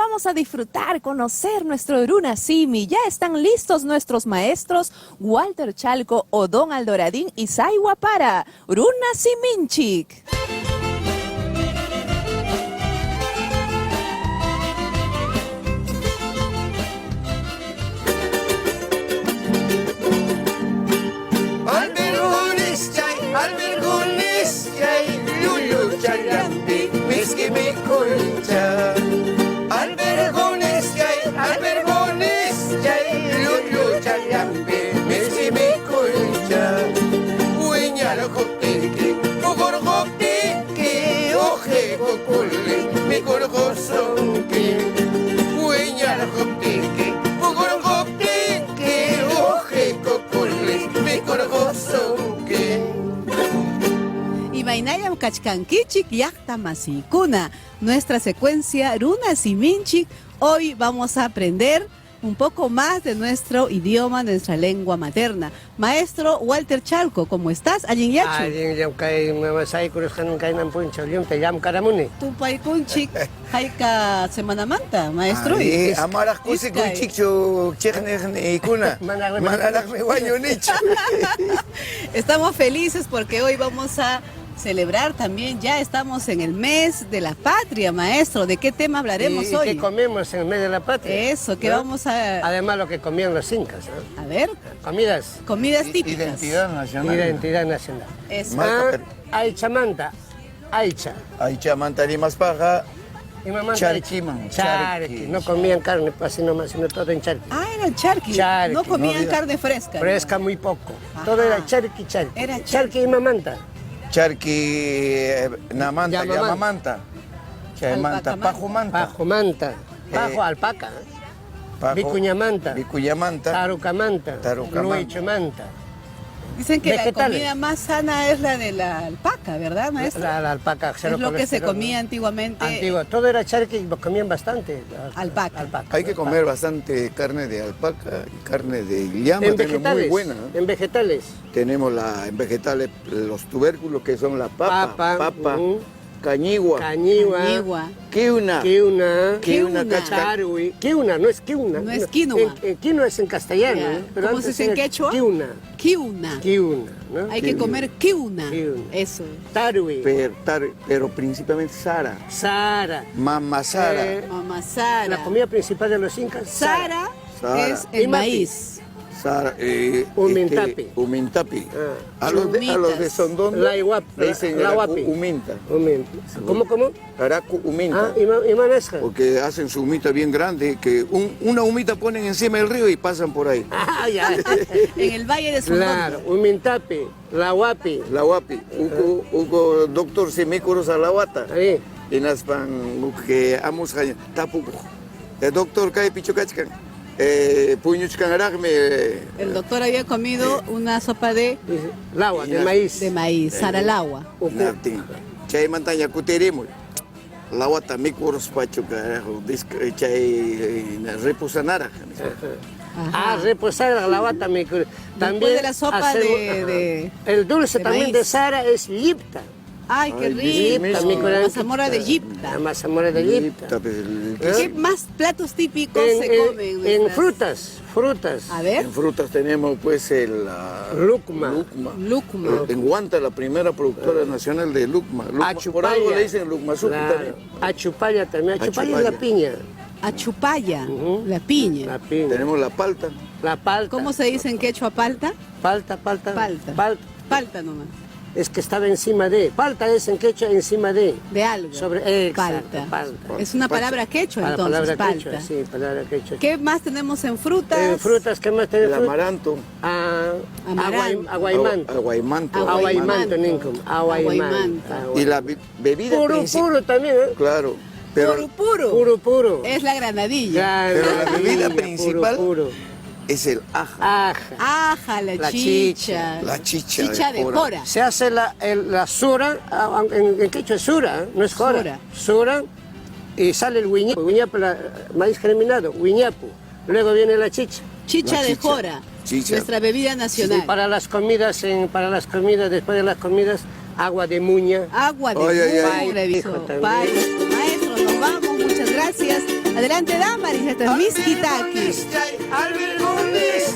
vamos a disfrutar, conocer nuestro Runa Simi. Ya están listos nuestros maestros Walter Chalco, Odón Aldoradín y Saiwa para Runa Siminchik. Imaynayam kachkankichik llaqta masiykuna. Nuestra secuencia Runa Siminchik. Hoy vamos a aprender un poco más de nuestro idioma, de nuestra lengua materna. Maestro Walter Chalco, ¿cómo estás? ¿Allin yachu? Allin kay mamasay kuruskan kay nan puncho, yum te llam karamuni. Tupaykunchik hayka semanamanta, maestro. Amarak kusik kunchikchu chekne ikuna. Manarak me guayonicho. Estamos felices porque hoy vamos a celebrar también, ya estamos en el mes de la patria, maestro. ¿De qué tema hablaremos hoy? ¿Qué comemos en el mes de la patria? Eso, ¿qué vamos a...? Además lo que comían los incas, ¿no? A ver. Comidas. Comidas típicas. Identidad nacional. Identidad nacional. Eso. Aicha manta. Aicha. Aicha mantarimas paja. Charquiman. Charqui. No comían carne, así nomás, sino todo en charqui. Ah, era charqui. No comían carne fresca. Fresca muy poco. Todo era charqui. Era charqui y mamanta. Charqui namanta, yamamanta. Chaymanta, pajumanta. Pajumanta. Pajo, alpaca. Vicuñamanta. Vicuyamanta. Tarucamanta. Luichumanta. Dicen que la comida más sana es la de la alpaca, ¿verdad, maestro? La alpaca. Es lo que se comía antiguamente. Antiguo. Todo era charqui y comían bastante. Alpaca. Hay que comer bastante carne de alpaca y carne de llama. En vegetales. Muy buena, ¿no? En vegetales. Tenemos en vegetales los tubérculos que son la papa, cañigua, kiuna, charui. Kiuna, no es kiuna. No es quinoa. Quinoa es en castellano. Pero ¿cómo se dice en quechua? Kiuna. ¿No? Hay que comer kiuna. Eso. Tarui. Pero principalmente Sara. Mama Sara. Mamá Sara. La comida principal de los incas. Sara es el maíz. Sara, Umintapi. Umintapi. A los de Sondón le dicen Uminta. ¿Cómo? Aracu Uminta. Y manesca. Porque hacen su humita bien grande, que una humita ponen encima del río y pasan por ahí. Ya. En el valle de Sondón. Claro, Umintapi, la Huapi. Ugo doctor Semícoros a la Wata. Ahí. Y naspan que amos tapu. El doctor Kai Pichocachcan. El doctor había comido una sopa de agua, de maíz. De maíz, saralagua. Chay montaña cuteremos. La guata mi curos pacho carajo, chay reposanara. Reposar la guata mi curos. También de la sopa de el dulce de también maíz. De Sara es yipta. ¡Ay, qué rico! Mazamorra de Yipta. Mazamorra de Yipta. ¿Qué más platos típicos se comen? En frutas. A ver. En frutas tenemos pues el lucma. En Huanta, la primera productora nacional de lucma. Por algo le dicen lucma también. Achupalla también. Achupalla es la piña. Achupalla, la piña. Tenemos la palta. ¿Cómo se dice en quechua palta? Palta nomás. Es que estaba encima de. Palta es en quechua encima de. De algo. Palta. Es una palabra quechua entonces, palta. Quechua, sí, palabra quechua. ¿Qué más tenemos en frutas? En frutas, ¿qué más tenemos? El amaranto. Aguaymanta. Y la bebida puro también, ¿eh? Claro. Pero Puro. Es la granadilla. Pero la bebida principal es el aja. La chicha. La chicha de jora. Se hace la sura, en quechua es sura, no es jora. Sura, y sale el huiñapu, maíz germinado, huiñapu. Luego viene la chicha. Chicha de jora, nuestra bebida nacional. Sí, para las comidas, después de las comidas, agua de muña. Agua de muña. Maestro, nos vamos, muchas gracias. Adelante, Damaris, esto es Miskitaki. Albergones,